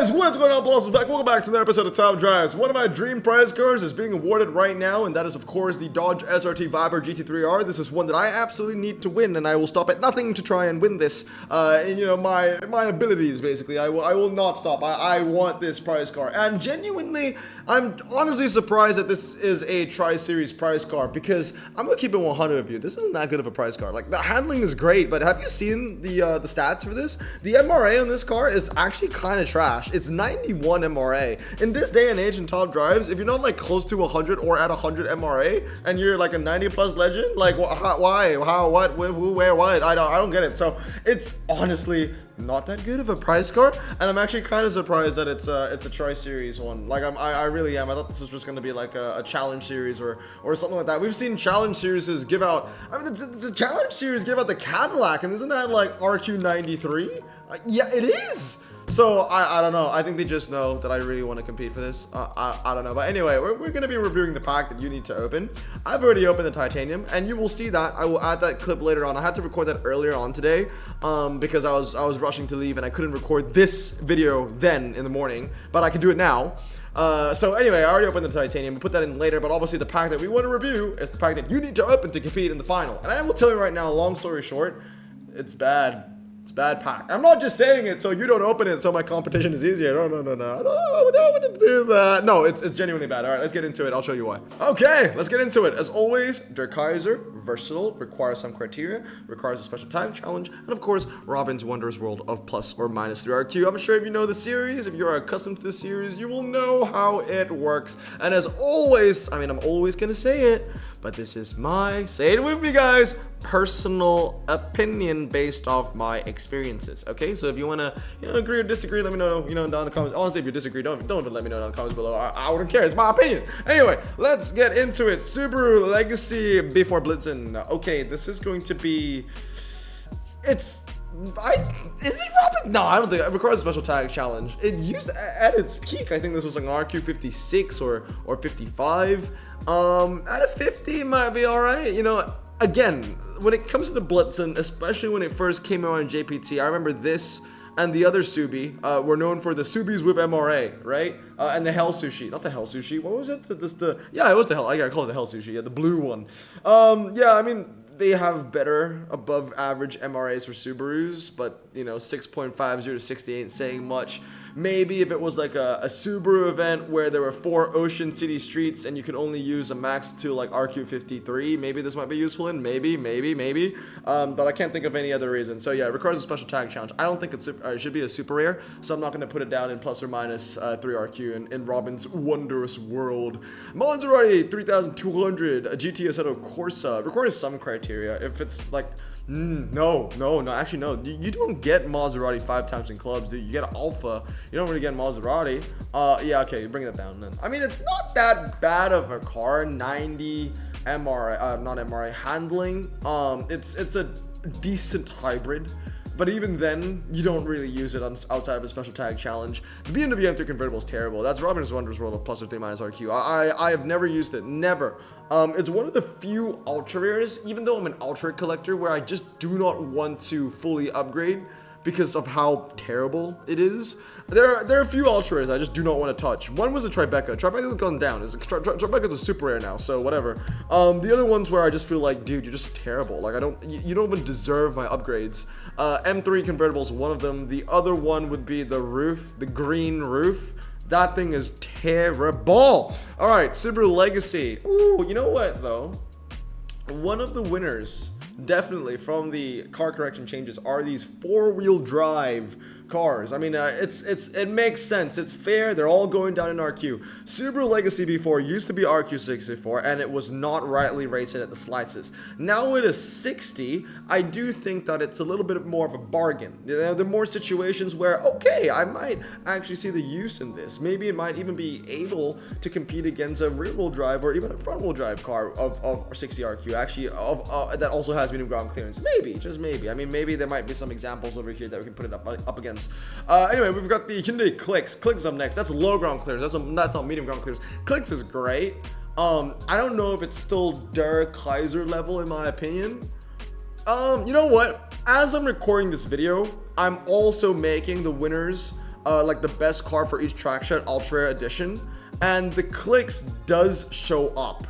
guys, what is going on? Blossoms back. Welcome back to another episode of Top Drives. One of my dream prize cars is being awarded right now, and that is, of course, the Dodge SRT Viper GT3R. This is one that I absolutely need to win, and I will stop at nothing to try and win this. And you know, my abilities, basically. I will not stop. I want this prize car, and genuinely, I'm honestly surprised that this is a Tri-Series prize car, because I'm gonna keep it 100 with you. This isn't that good of a prize car. Like, the handling is great, but have you seen the stats for this? The MRA on this car is actually kind of trash. It's 91 MRA. In this day and age in Top Drives, if you're not like close to 100 or at 100 MRA and you're like a 90 plus legend, like why, how, what, who, where, what? I don't get it. So it's honestly not that good of a prize car, and I'm actually kind of surprised that it's a Tri-Series one. Like I really am. I thought this was just gonna be like a challenge series or something like that. We've seen challenge series give out. I mean, the challenge series give out the Cadillac, and isn't that like RQ93? Yeah, it is. So I don't know. I think they just know that I really want to compete for this. I don't know. But anyway, we're going to be reviewing the pack that you need to open. I've already opened the titanium, and you will see that. I will add that clip later on. I had to record that earlier on today because I was rushing to leave and I couldn't record this video then in the morning, but I can do it now. So anyway, I already opened the titanium. We'll put that in later, but obviously the pack that we want to review is the pack that you need to open to compete in the final. And I will tell you right now, long story short, it's bad. It's a bad pack. I'm not just saying it so you don't open it so my competition is easier. No. I don't want to do that. No, it's genuinely bad. All right, let's get into it. I'll show you why. Okay, let's get into it. As always, Der Kaiser, versatile, requires some criteria, requires a special time challenge, and of course, Robin's Wondrous World of plus or minus 3RQ. I'm sure if you know the series, if you're accustomed to the series, you will know how it works. And as always, I mean, I'm always going to say it, but this is my, say it with me guys, personal opinion based off my experiences. Okay, so if you want to, agree or disagree, let me know, down in the comments. Honestly, if you disagree, don't even let me know down in the comments below. I wouldn't care. It's my opinion. Anyway, let's get into it. Subaru Legacy before Blitzen. Okay, this is going to be, is it Robin? No, I don't think it requires a special tag challenge. It used at its peak, I think this was like an RQ56 or 55. At a 50 it might be all right. Again, when it comes to the Blitzen, especially when it first came out on JPT, I remember this and the other Subi were known for the Subis with MRA, right? And the Hell Sushi, not the Hell Sushi. What was it? Yeah, it was the Hell. I gotta call it the Hell Sushi. Yeah, the blue one. Yeah, I mean, they have better above average MRAs for Subarus, but 6.50 to 60 ain't saying much. Maybe if it was like a Subaru event where there were 4 Ocean City streets and you could only use a max to like RQ53, maybe this might be useful in, maybe. But I can't think of any other reason. So yeah, it requires a special tag challenge. I don't think it should be a super rare, so I'm not going to put it down in plus or minus 3RQ in Robin's Wondrous World. Maserati 3200, a GT Assetto Corsa, requires some criteria. If it's like, no, actually no, you don't get Maserati 5 times in clubs, dude. You get Alpha, you don't really get Maserati. Yeah, okay, bring that down then. I mean, it's not that bad of a car. 90 MRA, not MRA handling. It's a decent hybrid, but even then, you don't really use it outside of a special tag challenge. The BMW M3 convertible is terrible. That's Robin's Wondrous World of plus or 3 minus RQ. I have never used it, never. It's one of the few ultra rares, even though I'm an ultra collector, where I just do not want to fully upgrade because of how terrible it is. There are a few ultra rares I just do not want to touch. One was a Tribeca. Tribeca's gone down. Tribeca's a super rare now, so whatever. The other ones where I just feel like, dude, you're just terrible. Like, you don't even deserve my upgrades. M3 convertible is one of them. The other one would be the roof, the green roof. That thing is terrible. All right, Subaru Legacy. Ooh, you know what though? One of the winners, definitely from the car correction changes, are these 4-wheel drive cars. I mean, it makes sense. It's fair. They're all going down in RQ. Subaru Legacy before used to be RQ64, and it was not rightly rated at the slices. Now it is 60. I do think that it's a little bit more of a bargain. There are more situations where, okay, I might actually see the use in this. Maybe it might even be able to compete against a rear-wheel drive or even a front-wheel drive car of 60 RQ, actually, that also has medium ground clearance. Maybe, just maybe. I mean, maybe there might be some examples over here that we can put it up against. Anyway, we've got the Hyundai Klicks. Klicks up next. That's low ground clearance. That's not medium ground clearance. Klicks is great. I don't know if it's still Der Kaiser level in my opinion. You know what? As I'm recording this video, I'm also making the winners like the best car for each trackshot ultra rare edition, and the clicks does show up.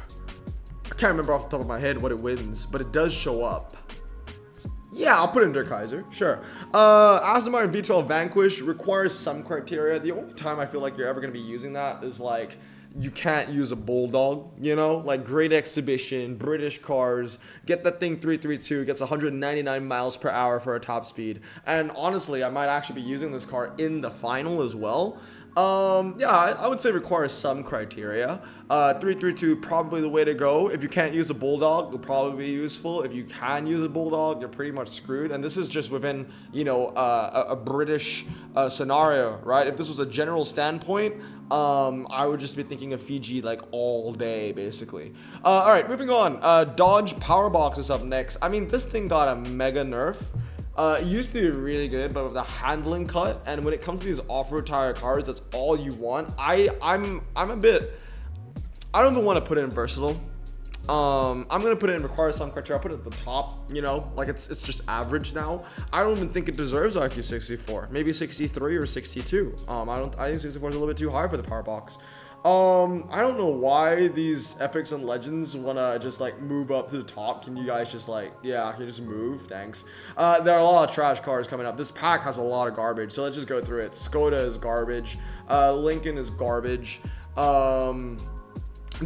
I can't remember off the top of my head what it wins, but it does show up. Yeah, I'll put it in Der Kaiser, sure. Aston Martin V12 Vanquish requires some criteria. The only time I feel like you're ever going to be using that is like, you can't use a Bulldog, you know? Like, great exhibition, British cars, get that thing 332, gets 199 miles per hour for a top speed. And honestly, I might actually be using this car in the final as well. Yeah, I would say requires some criteria. 332 probably the way to go. If you can't use a Bulldog, it'll probably be useful. If you can use a Bulldog, you're pretty much screwed. And this is just within, you know, a British scenario, right? If this was a general standpoint, I would just be thinking of Fiji like all day, basically. All right, moving on. Dodge Powerbox is up next. I mean, this thing got a mega nerf. It used to be really good, but with the handling cut, and when it comes to these off-road tire cars, that's all you want. I'm a bit, I don't even want to put it in versatile. I'm gonna put it in requires some criteria. I'll put it at the top, you know, like it's just average now. I don't even think it deserves IQ 64, maybe 63 or 62. I think 64 is a little bit too high for the power box. I don't know why these epics and legends want to just like move up to the top. Can you guys just like, yeah, can you just move? Thanks. There are a lot of trash cars coming up. This pack has a lot of garbage, so let's just go through it. Skoda is garbage. Lincoln is garbage.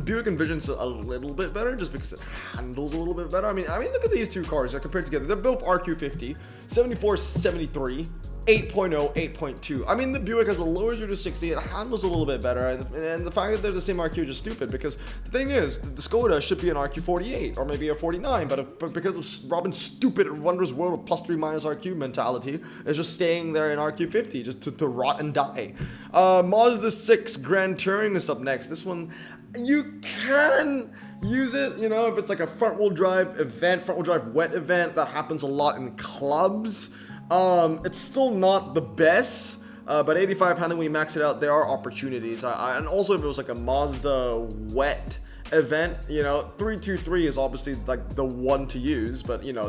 Buick Envision's a little bit better just because it handles a little bit better. I mean, look at these two cars. They're compared together. They're both RQ50, 74, 73. 8.0, 8.2. I mean, the Buick has a lower 0 to 60. It handles a little bit better, and the fact that they're the same RQ is just stupid, because the thing is, the Skoda should be an RQ 48 or maybe a 49, but because of Robin's stupid wondrous world of +3 minus RQ mentality, it's just staying there in RQ 50 just to rot and die. Mazda 6 Grand Touring is up next. This one, you can use it, you know, if it's like a front-wheel drive event, front-wheel drive wet event that happens a lot in clubs. It's still not the best, but 85 handling, when you max it out, there are opportunities. And also if it was like a Mazda wet event, you know, 323 is obviously like the one to use, but you know,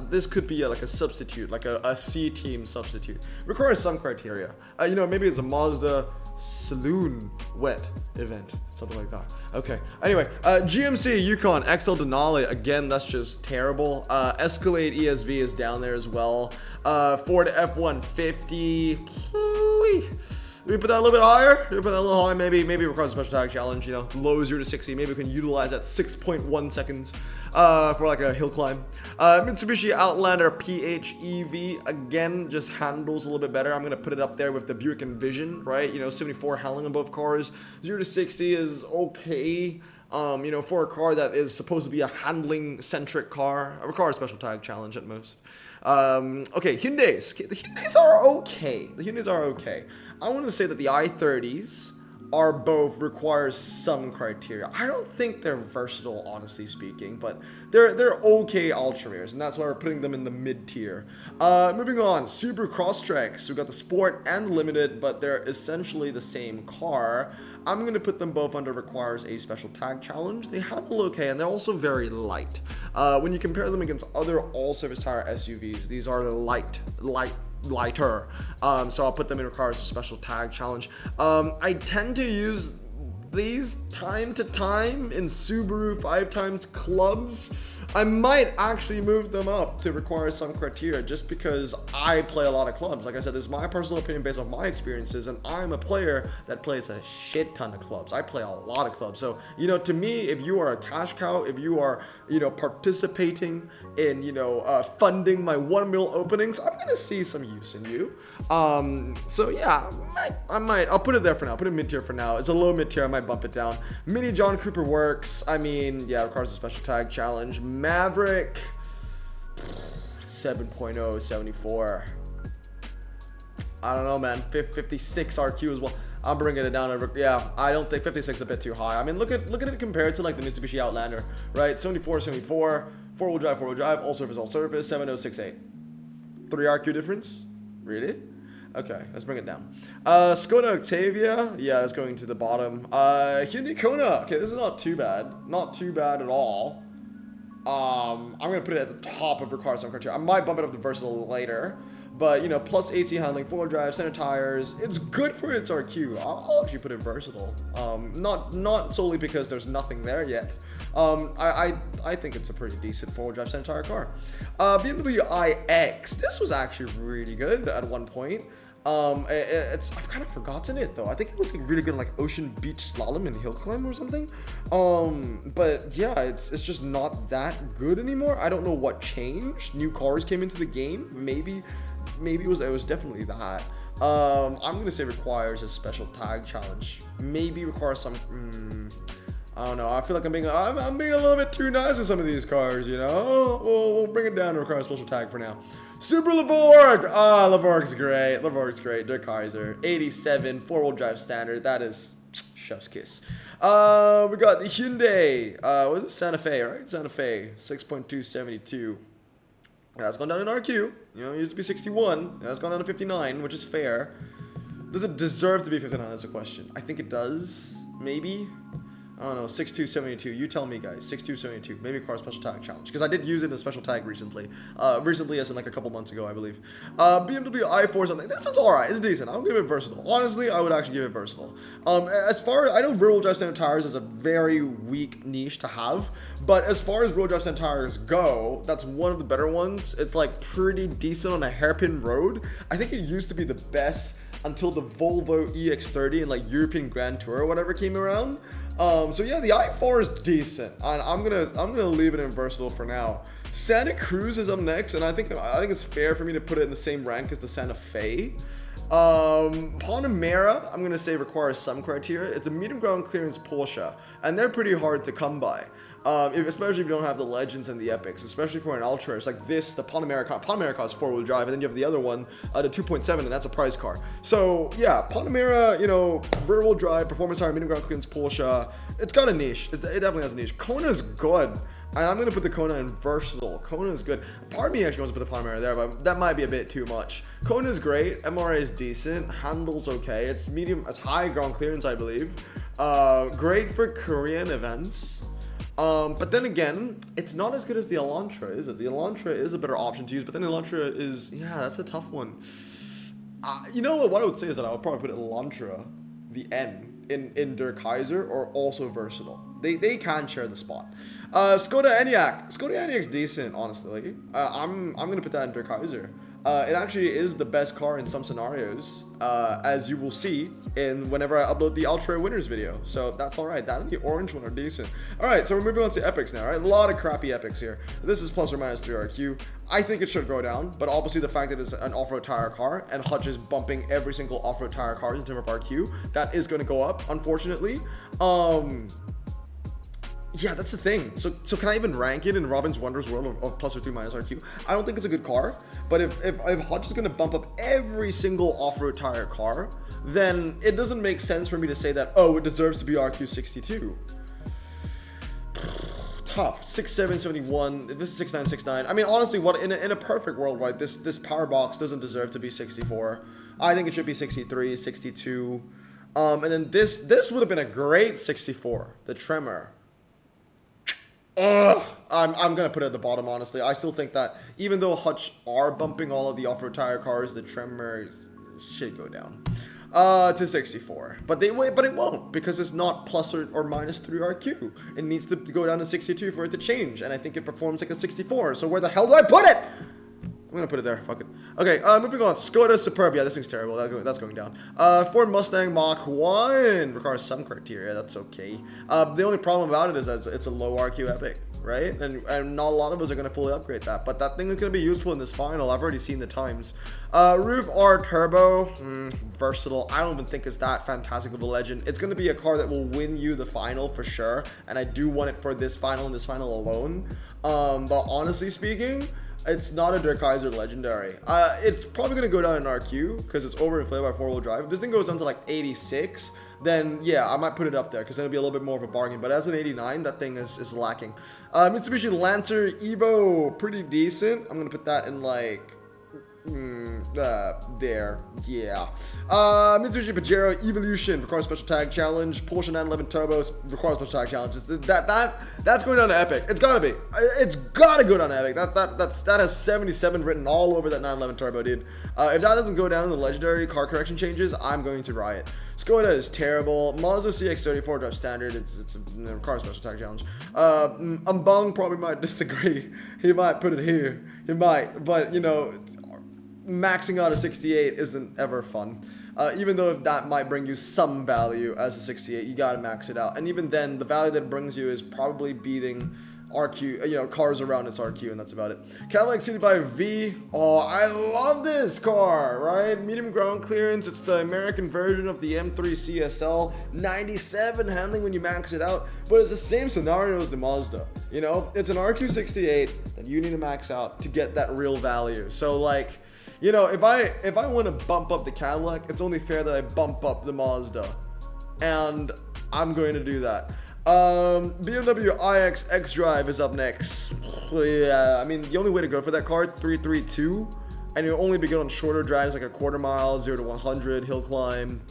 this could be like a substitute, like a C team substitute. Requires some criteria. You know, maybe it's a Mazda saloon wet event, something like that. Okay, anyway, GMC Yukon XL Denali, again, that's just terrible. Escalade ESV is down there as well. Ford F-150, do we put that a little bit higher? Do we put that a little higher? Maybe it requires a special tag challenge, you know, low 0 to 60. Maybe we can utilize that 6.1 seconds for like a hill climb. Mitsubishi Outlander PHEV, again, just handles a little bit better. I'm going to put it up there with the Buick Envision, right? You know, 74 handling on both cars. 0 to 60 is okay. You know, for a car that is supposed to be a handling-centric car, it requires a special tag challenge at most. Okay, Hyundais. The Hyundais are okay. The Hyundais are okay. I want to say that the i30s are both requires some criteria. I don't think they're versatile, honestly speaking, but they're okay ultra rares, and that's why we're putting them in the mid tier. Moving on, Subaru Crosstreks. We got the Sport and the Limited, but they're essentially the same car. I'm going to put them both under requires a special tag challenge. They handle okay, and they're also very light. When you compare them against other all-surface tire SUVs, these are lighter. So I'll put them in requires a special tag challenge. I tend to use these time to time in Subaru 5 times clubs. I might actually move them up to require some criteria just because I play a lot of clubs. Like I said, this is my personal opinion based on my experiences, and I'm a player that plays a shit ton of clubs. I play a lot of clubs. So, you know, to me, if you are a cash cow, if you are, you know, participating in, you know, funding my 1 mil openings, I'm going to see some use in you. So yeah, I'll put it there for now. I'll put it mid tier for now. It's a low mid tier. I might bump it down. Mini John Cooper works. I mean, yeah, requires a special tag challenge. Maverick 7.0, 74. I don't know, man. 56 RQ as well. I'm bringing it down. Yeah, I don't think 56 is a bit too high. I mean, look at it compared to like the Mitsubishi Outlander, right? 74, 74, four-wheel drive, all surface, 7068. 3 RQ difference? Really? Okay, let's bring it down. Skoda Octavia, yeah, that's going to the bottom. Hyundai Kona, okay, this is not too bad. Not too bad at all. I'm gonna put it at the top of requires some criteria. I might bump it up to versatile later, but you know, plus AC handling, four-wheel drive, center tires. It's good for its RQ. I'll actually put it versatile. Not solely because there's nothing there yet. I think it's a pretty decent four-wheel drive center tire car. BMW iX. This was actually really good at one point. I've kind of forgotten it though. I think it was like really good in like ocean beach slalom and hill climb or something. But yeah, it's just not that good anymore. I don't know what changed. New cars came into the game. Maybe it was definitely that. I'm gonna say requires a special tag challenge. Maybe requires some. I don't know. I feel like I'm being a little bit too nice with some of these cars, you know. We'll bring it down to require a special tag for now. Super Levorg! Levorg's great. Levorg's great. Der Kaiser. 87, four-wheel drive standard. That is chef's kiss. We got the Hyundai. What is it? Santa Fe, right? Santa Fe. 6.272. That's gone down in RQ. You know, it used to be 61. That's gone down to 59, which is fair. Does it deserve to be 59? That's a question. I think it does. Maybe. I don't know, 6272. You tell me, guys. 6272. Maybe require a special tag challenge. Because I did use it in a special tag recently. Recently, as in like a couple months ago, I believe. BMW i4 something. This one's alright. It's decent. I'll give it versatile. Honestly, I would actually give it versatile. As far as I know, rear-wheel drive center tires is a very weak niche to have. But as far as rear-wheel drive center tires go, that's one of the better ones. It's like pretty decent on a hairpin road. I think it used to be the best until the Volvo EX30 and like European Grand Tour or whatever came around. So yeah, the i4 is decent. I'm gonna leave it in versatile for now. Santa Cruz is up next, and I think it's fair for me to put it in the same rank as the Santa Fe. Panamera, I'm gonna say requires some criteria. It's a medium ground clearance Porsche, and they're pretty hard to come by. Especially if you don't have the Legends and the Epics, especially for an Ultra. It's like this, the Panamera car is four-wheel drive, and then you have the other one, the 2.7, and that's a prize car. So yeah, Panamera, you know, rear-wheel drive, performance tire, medium ground clearance Porsche. It's got a niche. It definitely has a niche. Kona's good. And I'm going to put the Kona in versatile. Kona is good. Part of me actually wants to put the Panamera there, but that might be a bit too much. Kona is great. MRA is decent. Handles okay. It's medium, it's high ground clearance, I believe. Great for Korean events. But then again, it's not as good as the Elantra, is it? The Elantra is a better option to use, but then the Elantra is, yeah, that's a tough one. You know what I would say is that I would probably put Elantra, the N, in Der Kaiser, or also versatile. They can share the spot. Skoda Enyaq. Skoda Enyaq's decent, honestly. I'm gonna put that in Der Kaiser. It actually is the best car in some scenarios, as you will see in whenever I upload the Ultra Winners video. So that's all right. That and the orange one are decent. All right, so we're moving on to Epics now, right? A lot of crappy Epics here. This is plus or minus 3 RQ. I think it should go down, but obviously the fact that it's an off-road tire car and Hutch is bumping every single off-road tire car in terms of RQ, that is going to go up, unfortunately. Yeah, that's the thing. So can I even rank it in Robin's Wonders world of plus or 3 minus RQ? I don't think it's a good car, but if Hutch is going to bump up every single off-road tire car, then it doesn't make sense for me to say that, oh, it deserves to be RQ 62. Tough. 6771. This is 6969. I mean, honestly, what in a perfect world, right? This power box doesn't deserve to be 64. I think it should be 63, 62. And then this would have been a great 64. The Tremor. Ugh. I'm gonna put it at the bottom, honestly. I still think that even though Hutch are bumping all of the off-road tire cars, the Tremors should go down to 64. But it won't, because it's not plus or minus 3 RQ. It needs to go down to 62 for it to change, and I think it performs like a 64. So where the hell do I put it? I'm gonna put it there. Fuck it. Okay, moving on. Skoda Superb. Yeah, this thing's terrible. That's going down. Ford Mustang Mach 1 requires some criteria. That's okay. The only problem about it is that it's a low RQ Epic, right? And not a lot of us are gonna fully upgrade that. But that thing is gonna be useful in this final. I've already seen the times. Roof R Turbo. Versatile. I don't even think it's that fantastic of a legend. It's gonna be a car that will win you the final for sure. And I do want it for this final and this final alone. But honestly speaking, it's not a Der Kaiser legendary. It's probably going to go down in RQ because it's overinflated by four-wheel drive. If this thing goes down to like 86, then yeah, I might put it up there because it'll be a little bit more of a bargain. But as an 89, that thing is lacking. Mitsubishi Lancer Evo, pretty decent. I'm going to put that in like There, yeah. Mitsubishi Pajero Evolution requires special tag challenge. Porsche 911 Turbo requires special tag challenge. That's going down to Epic. It's gotta be. It's gotta go down to Epic. That has 77 written all over that 911 Turbo, dude. If that doesn't go down in the legendary car correction changes, I'm going to riot. Skoda is terrible. Mazda CX-34 drive standard. It requires special tag challenge. Mbang probably might disagree. He might put it here. He might, but you know, maxing out a 68 isn't ever fun. Even though if that might bring you some value as a 68, you gotta max it out. And even then, the value that it brings you is probably beating RQ, you know, cars around its RQ, and that's about it. Cadillac CT5V. Oh, I love this car, right? Medium ground clearance. It's the American version of the M3 CSL. 97 handling when you max it out, but it's the same scenario as the Mazda. You know, it's an RQ68 that you need to max out to get that real value. So like, you know, if I want to bump up the Cadillac, it's only fair that I bump up the Mazda, and I'm going to do that. BMW iX X-Drive is up next. Yeah, I mean, the only way to go for that car, 332, and you'll only be good on shorter drives like a quarter mile, 0 to 100, hill climb.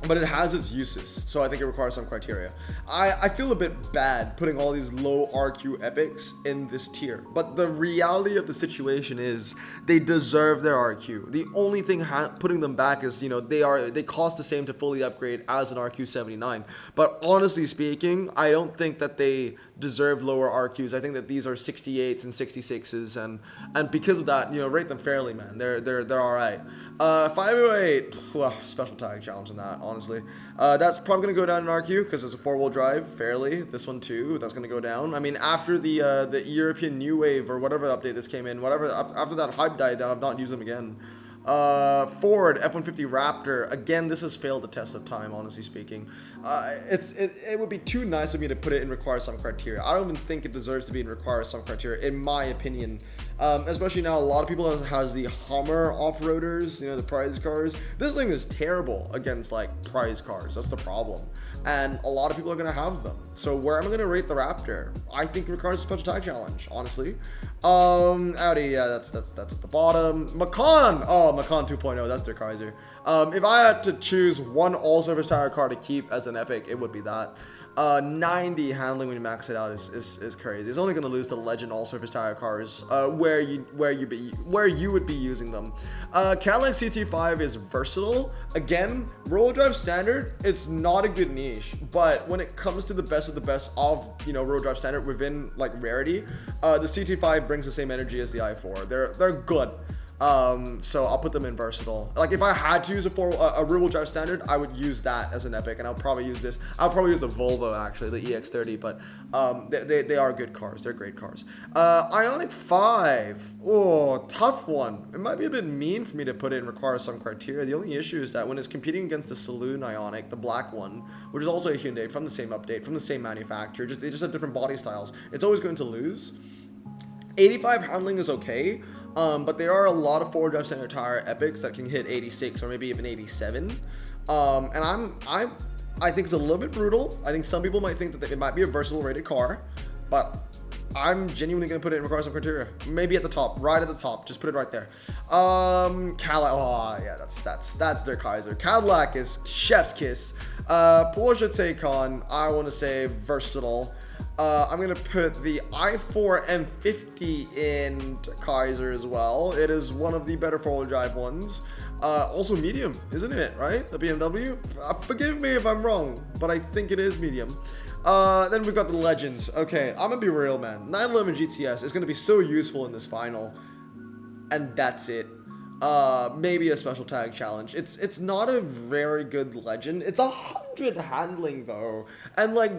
But it has its uses, so I think it requires some criteria. I feel a bit bad putting all these low RQ epics in this tier, but the reality of the situation is they deserve their RQ. The only thing putting them back is, you know, they cost the same to fully upgrade as an RQ79. But honestly speaking, I don't think that they deserve lower RQs. I think that these are 68s and 66s, and because of that, you know, rate them fairly, man. They're all right. 508, special tag challenge on that. Honestly, that's probably gonna go down in RQ because it's a 4-wheel drive. Fairly, this one too. That's gonna go down. I mean, after the European New Wave or whatever update this came in, whatever after that hype died down, I've not used them again. Ford F-150 Raptor. Again, this has failed the test of time, honestly speaking. It would be too nice of me to put it in require some criteria. I don't even think it deserves to be in require some criteria, in my opinion. Especially now, a lot of people has the Hummer off-roaders, you know, the prize cars. This thing is terrible against like prize cars. That's the problem. And a lot of people are going to have them. So where am I going to rate the Raptor? I think it requires a special tag challenge, honestly. Audi, yeah, that's at the bottom. Macan, Macan 2.0, that's their Kaiser. If I had to choose one all-surface tire car to keep as an epic, it would be that. 90 handling when you max it out is crazy. It's only going to lose to legend all-surface tire cars, where you would be using them. Cadillac CT5 is versatile. Again, roll drive standard. It's not a good niche, but when it comes to the best of the best of, you know, roll drive standard within like rarity, the CT5 brings the same energy as the i4. They're good. So I'll put them in versatile. Like if I had to use a rear-wheel drive standard, I would use that as an epic, and I'll probably use this. I'll probably use the Volvo actually, the EX30. But they are good cars. They're great cars. Ioniq 5. Oh, tough one. It might be a bit mean for me to put it and require some criteria. The only issue is that when it's competing against the Saloon Ioniq, the black one, which is also a Hyundai from the same update, from the same manufacturer, they just have different body styles. It's always going to lose. 85 handling is okay. But there are a lot of four-wheel drive standard tire epics that can hit 86 or maybe even 87. And I think it's a little bit brutal. I think some people might think that it might be a versatile rated car, but I'm genuinely going to put it in require some criteria. Maybe at the top, right at the top. Just put it right there. Cadillac, oh yeah, that's their Kaiser. Cadillac is chef's kiss. Porsche Taycan, I want to say versatile. I'm going to put the i4 M50 in Kaiser as well. It is one of the better four-wheel drive ones. Also medium, isn't it, right? The BMW? Forgive me if I'm wrong, but I think it is medium. Then we've got the Legends. Okay, I'm going to be real, man. 911 GTS is going to be so useful in this final. And that's it. Maybe a special tag challenge. It's not a very good legend. It's 100 handling though, and like,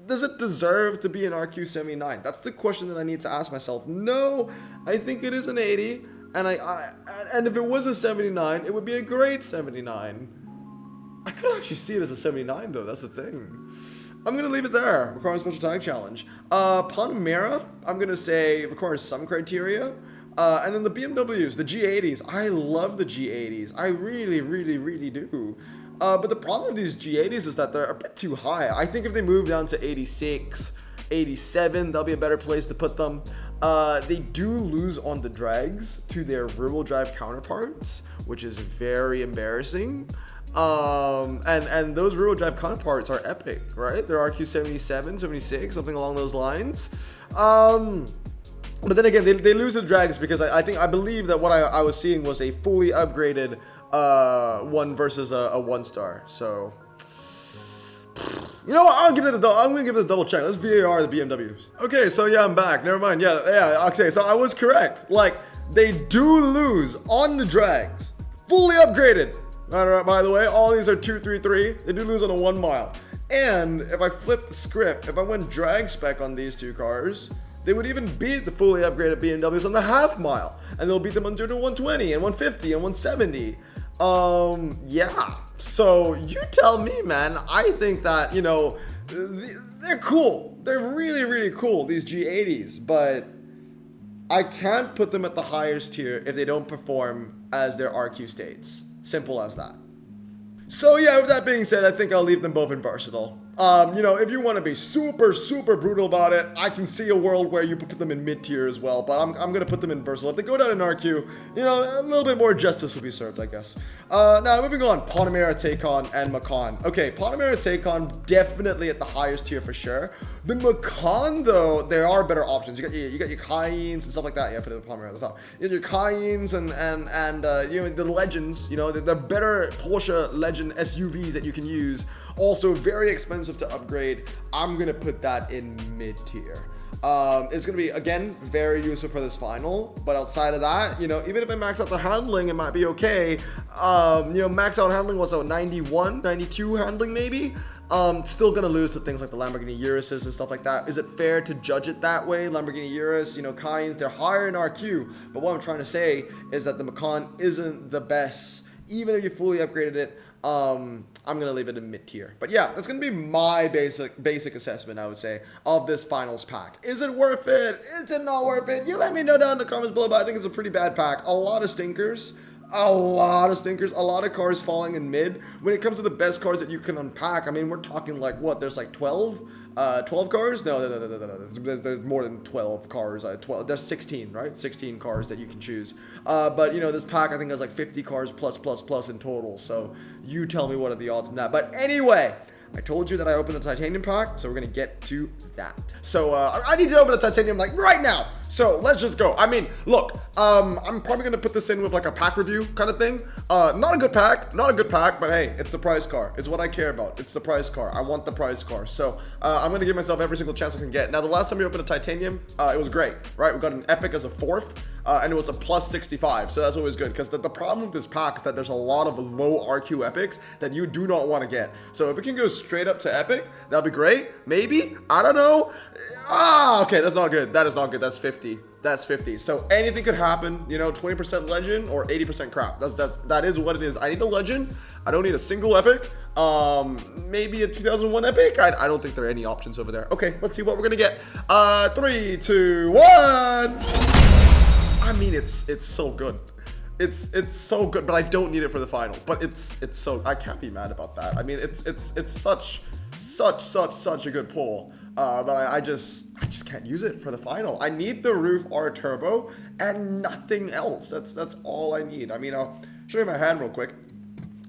does it deserve to be an RQ79? That's the question that I need to ask myself. No, I think it is an 80, and and if it was a 79, it would be a great 79. I could actually see it as a 79 though. That's the thing. I'm gonna leave it there. Requires special tag challenge. Panamera, I'm gonna say requires some criteria. And then the BMWs, the G80s. I love the G80s. I really, really, really do. But the problem with these G80s is that they're a bit too high. I think if they move down to 86, 87, that'll be a better place to put them. They do lose on the drags to their rear-wheel drive counterparts, which is very embarrassing. And those rear-wheel drive counterparts are epic, right? They're RQ77, 76, something along those lines. But then again, they lose the drags because I believe that what I was seeing was a fully upgraded one versus a one star. So, you know what? I'm gonna give this a double check. Let's VAR the BMWs. Okay, so yeah, I'm back. Never mind. Yeah. Okay, so I was correct. Like, they do lose on the drags, fully upgraded. By the way, all these are 233. They do lose on a 1 mile. And if I flip the script, if I went drag spec on these two cars, they would even beat the fully upgraded BMWs on the half mile, and they'll beat them on 0 to 120 and 150 and 170. Yeah. So you tell me, man. I think that, you know, they're cool. They're really, really cool, these G80s, but I can't put them at the highest tier if they don't perform as their RQ states. Simple as that. So yeah, with that being said, I think I'll leave them both in versatile. You know, if you want to be super, super brutal about it, I can see a world where you put them in mid-tier as well, but I'm going to put them in versatile. If they go down in RQ, you know, a little bit more justice will be served, I guess. Now, moving on, Panamera, Taycan, and Macan. Okay, Panamera, Taycan, definitely at the highest tier for sure. The Macan, though, there are better options. You got your Cayennes and stuff like that. Yeah, put it in Panamera, that's not. You got your Cayennes and you know, the Legends, you know, the better Porsche Legend SUVs that you can use. Also very expensive to upgrade. I'm gonna put that in mid-tier. It's gonna be, again, very useful for this final, but outside of that, you know, even if I max out the handling, it might be okay. You know, max out handling was 91, 92 handling maybe. Still gonna lose to things like the Lamborghini Uruses and stuff like that. Is it fair to judge it that way? Lamborghini Urus, you know, Cayennes, they're higher in RQ, but what I'm trying to say is that the Macan isn't the best, even if you fully upgraded it. I'm gonna leave it in mid-tier. But yeah, that's gonna be my basic assessment, I would say, of this finals pack. Is it worth it? Is it not worth it? You let me know down in the comments below, but I think it's a pretty bad pack. A lot of stinkers. A lot of cars falling in mid. When it comes to the best cars that you can unpack, I mean, we're talking like, what, there's like 12 cars? No. There's more than 12 cars. 12. There's 16, right? 16 cars that you can choose. But you know, this pack I think has like 50 cars plus in total. So you tell me what are the odds in that. But anyway, I told you that I opened the titanium pack, so we're gonna get to that. So I need to open the titanium like right now. So let's just go. I mean, look, I'm probably gonna put this in with like a pack review kind of thing. Not a good pack, but hey, it's the prize car. It's what I care about. It's the prize car. I want the prize car. So I'm gonna give myself every single chance I can get. Now, the last time we opened a titanium, it was great, right? We got an epic as a 4th. And it was a plus 65, so that's always good, because the problem with this pack is that there's a lot of low RQ epics that you do not want to get. So if it can go straight up to epic, that'd be great. Maybe, I don't know. Okay, that's not good. That is not good. That's 50. That's 50. So anything could happen. You know, 20% legend or 80% crap. That is what it is. I need a legend. I don't need a single epic. Maybe a 2001 epic. I don't think there are any options over there. Okay, let's see what we're gonna get. 3, 2, 1. I mean, it's so good. It's so good, but I don't need it for the final. But it's so, I can't be mad about that. I mean, it's such a good pull. But I just can't use it for the final. I need the Roof R Turbo and nothing else. That's all I need. I mean, I'll show you my hand real quick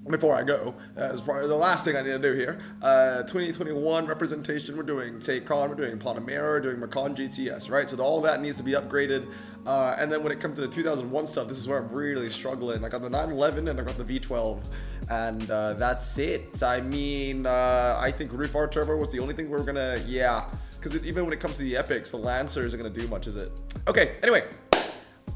before I go. It's probably the last thing I need to do here. 2021 representation, we're doing Taycan, we're doing Panamera, we're doing Macan GTS, right? So all of that needs to be upgraded. And then when it comes to the 2001 stuff, this is where I'm really struggling. I got the 911 and I got the V12, and that's it. I mean, I think Roof R Turbo was the only thing we were gonna, yeah, because even when it comes to the epics, the Lancer isn't gonna do much, is it? Okay, anyway.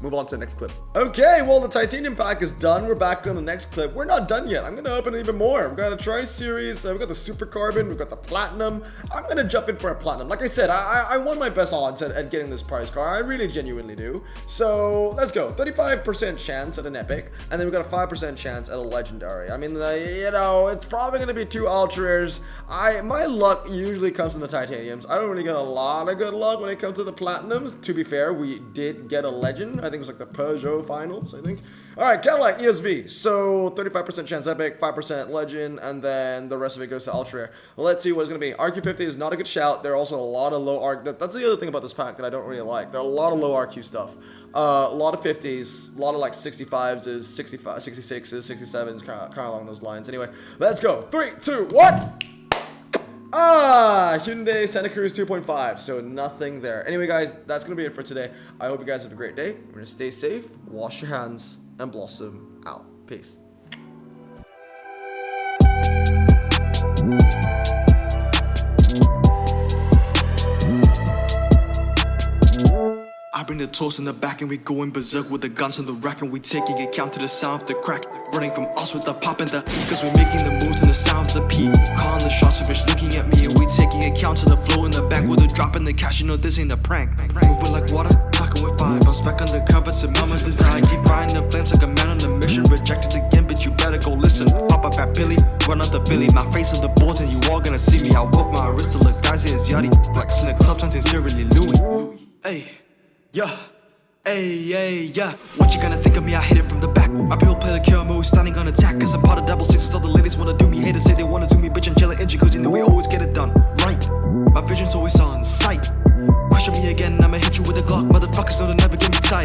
Move on to the next clip. Okay, well, the titanium pack is done. We're back on the next clip. We're not done yet. I'm gonna open even more. We've got a tri-series. We've got the super carbon. We've got the platinum. I'm gonna jump in for a platinum. Like I said, I won my best odds at getting this prize car. I really genuinely do. So let's go. 35% chance at an epic, and then we've got a 5% chance at a legendary. I mean, you know, it's probably gonna be 2 ultra rares. My luck usually comes in the titaniums. I don't really get a lot of good luck when it comes to the platinums. To be fair, we did get a legend. I think it was like the Peugeot finals, I think. Alright, Cadillac ESV. So 35% chance epic, 5% legend, and then the rest of it goes to ultra rare. Let's see what it's going to be. RQ50 is not a good shout. There are also a lot of low RQ. That's the other thing about this pack that I don't really like. There are a lot of low RQ stuff. A lot of 50s, a lot of like 65s, 65, 66s, 67s, kind of along those lines. Anyway, let's go. 3, 2, 1. Hyundai Santa Cruz 2.5, so nothing there. Anyway, guys, that's going to be it for today. I hope you guys have a great day. We're going to stay safe, wash your hands, and blossom out. Peace. I bring the toast in the back and we going berserk with the guns on the rack, and we taking account to the sound of the crack. Running from us with the pop and the, cause we making the moves and the sounds of the P. Calling the shots, a bitch looking at me, and we taking account to the flow in the back with the drop in the cash. You know this ain't a prank. Moving like water, talking with fire. Bounce back undercover to mama's desire. Keep riding the flames like a man on a mission. Rejected again, but you better go listen. Pop up at Billy, run up the Billy. My face on the boards and you all gonna see me. I whip my wrist to look dicey as Yachty. Flexing the club, something sincerely Louis. Hey. Yeah, hey, yeah. What you gonna think of me? I hit it from the back. My people play the kill mode, standing on attack. Cause I'm part of double sixes, all the ladies wanna do me. Haters say they wanna zoom me, bitch, I'm chillin' inch. Cause you know we always get it done right. My vision's always on sight. Question me again, I'ma hit you with a Glock. Motherfuckers know to never get me tight.